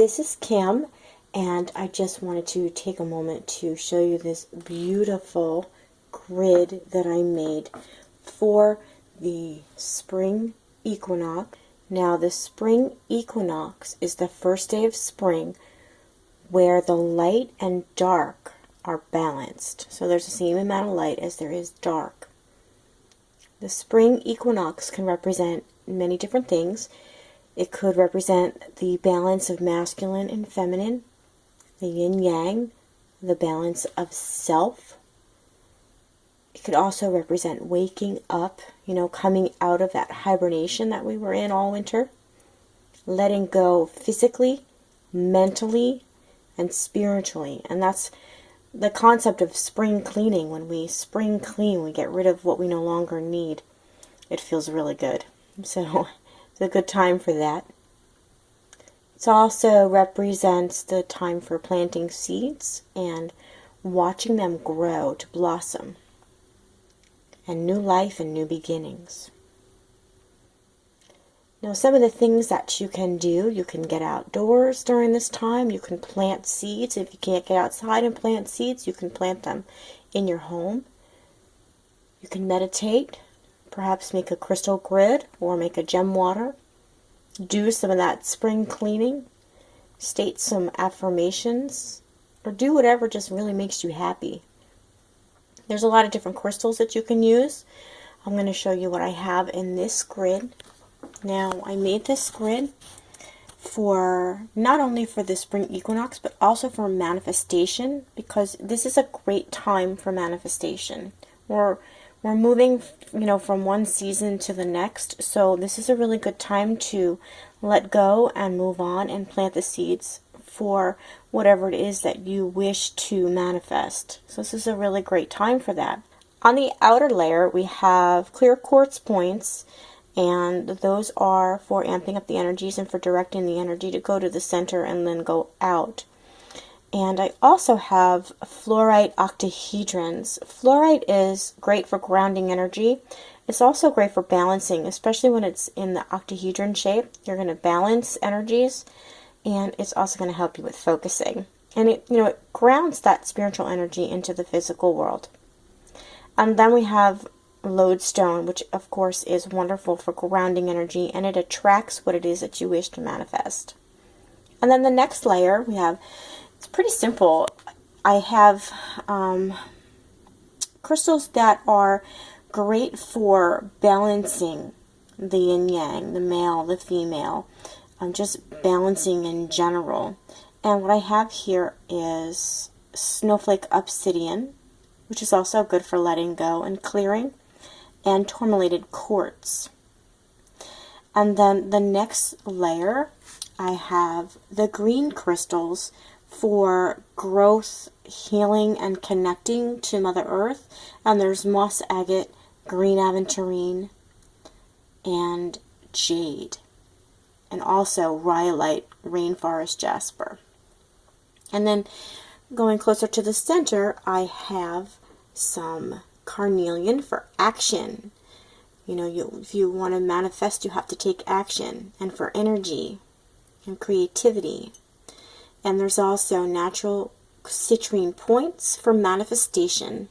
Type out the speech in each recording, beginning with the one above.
this is Kim, and I just wanted to take a moment to show you this beautiful grid that I made for the spring equinox. Now, the spring equinox is the first day of spring where the light and dark are balanced. So there's the same amount of light as there is dark. The spring equinox can represent many different things. It could represent the balance of masculine and feminine, the yin-yang, the balance of self. It could also represent waking up, coming out of that hibernation that we were in all winter, letting go physically, mentally, and spiritually. And that's the concept of spring cleaning. When we spring clean, we get rid of what we no longer need. It feels really good. So it's a good time for that. It also represents the time for planting seeds and watching them grow to blossom, and new life and new beginnings. Now, some of the things that you can do: you can get outdoors during this time, you can plant seeds. If you can't get outside and plant seeds, you can plant them in your home. You can meditate, perhaps make a crystal grid or make a gem water. Do some of that spring cleaning, state some affirmations, or do whatever just really makes you happy. There's a lot of different crystals that you can use. I'm going to show you what I have in this grid. Now, I made this grid for not only for the spring equinox, but also for manifestation, because this is a great time for manifestation. We're moving, from one season to the next, so this is a really good time to let go and move on and plant the seeds for whatever it is that you wish to manifest. So this is a really great time for that. On the outer layer, we have clear quartz points, and those are for amping up the energies and for directing the energy to go to the center and then go out. And I also have fluoride octahedrons. Fluoride is great for grounding energy. It's also great for balancing, especially when it's in the octahedron shape. You're going to balance energies, and it's also going to help you with focusing. And it grounds that spiritual energy into the physical world. And then we have lodestone, which of course is wonderful for grounding energy, and it attracts what it is that you wish to manifest. And then the next layer we have, it's pretty simple. I have crystals that are great for balancing the yin-yang, the male, the female, just balancing in general. And what I have here is snowflake obsidian, which is also good for letting go and clearing, and tourmalated quartz. And then the next layer, I have the green crystals for growth, healing, and connecting to Mother Earth. And there's moss agate, green aventurine, and jade. And also rhyolite, rainforest jasper. And then going closer to the center, I have some carnelian for action. If you want to manifest, you have to take action. And for energy and creativity. And there's also natural citrine points for manifestation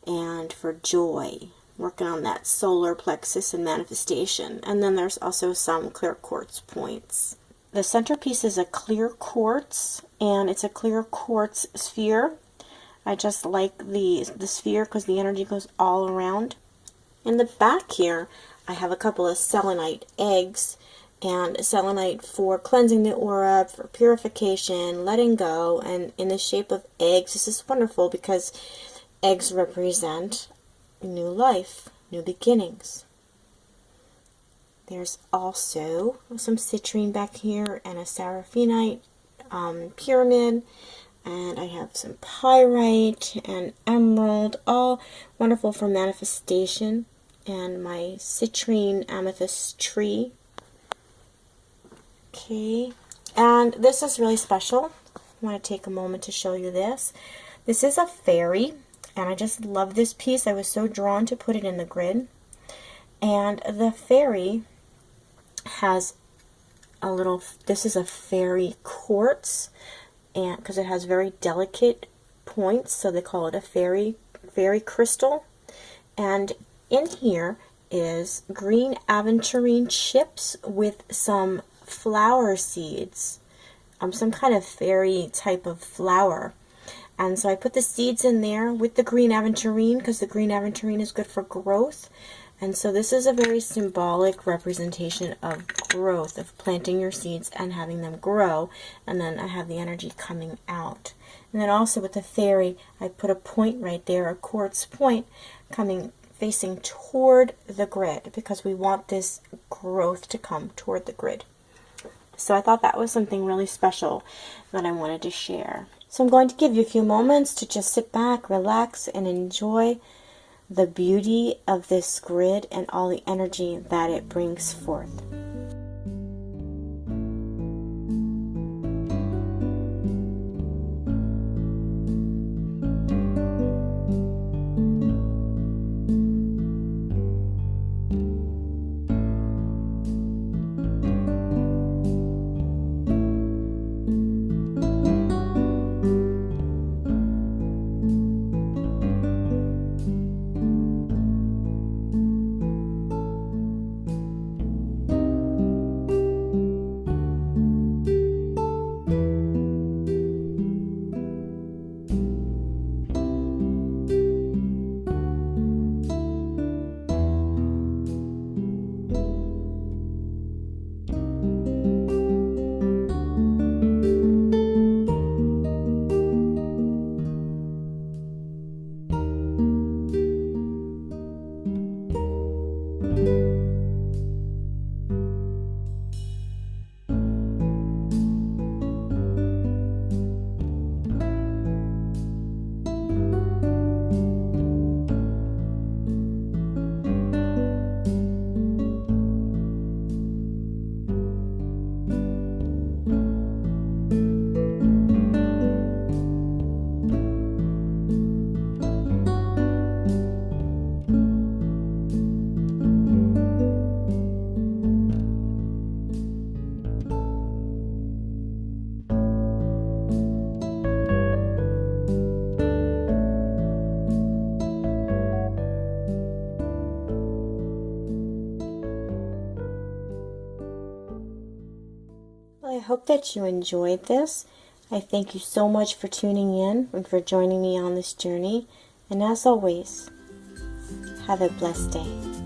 and for joy, working on that solar plexus and manifestation. And then there's also some clear quartz points. The centerpiece is a clear quartz, and it's a clear quartz sphere. I just like the sphere because the energy goes all around. In the back here, I have a couple of selenite eggs, and selenite for cleansing the aura, for purification, letting go, and in the shape of eggs. This is wonderful because eggs represent new life, new beginnings. There's also some citrine back here and a seraphinite pyramid, and I have some pyrite and emerald, all wonderful for manifestation, and my citrine amethyst tree. Okay, and this is really special. I want to take a moment to show you this. This is a fairy, and I just love this piece. I was so drawn to put it in the grid. And the fairy has 3 a little, this is a fairy quartz, and because it has very delicate points, so they call it a fairy crystal. And in here is green aventurine chips with some flower seeds, some kind of fairy type of flower. And so I put the seeds in there with the green aventurine, because the green aventurine is good for growth. And so this is a very symbolic representation of growth, of planting your seeds and having them grow. And then I have the energy coming out. And then also with the fairy, I put a point right there, a quartz point, coming facing toward the grid, because we want this growth to come toward the grid. So I thought that was something really special that I wanted to share. So I'm going to give you a few moments to just sit back, relax, and enjoy the beauty of this grid and all the energy that it brings forth. I hope that you enjoyed this. I thank you so much for tuning in and for joining me on this journey. And as always, have a blessed day.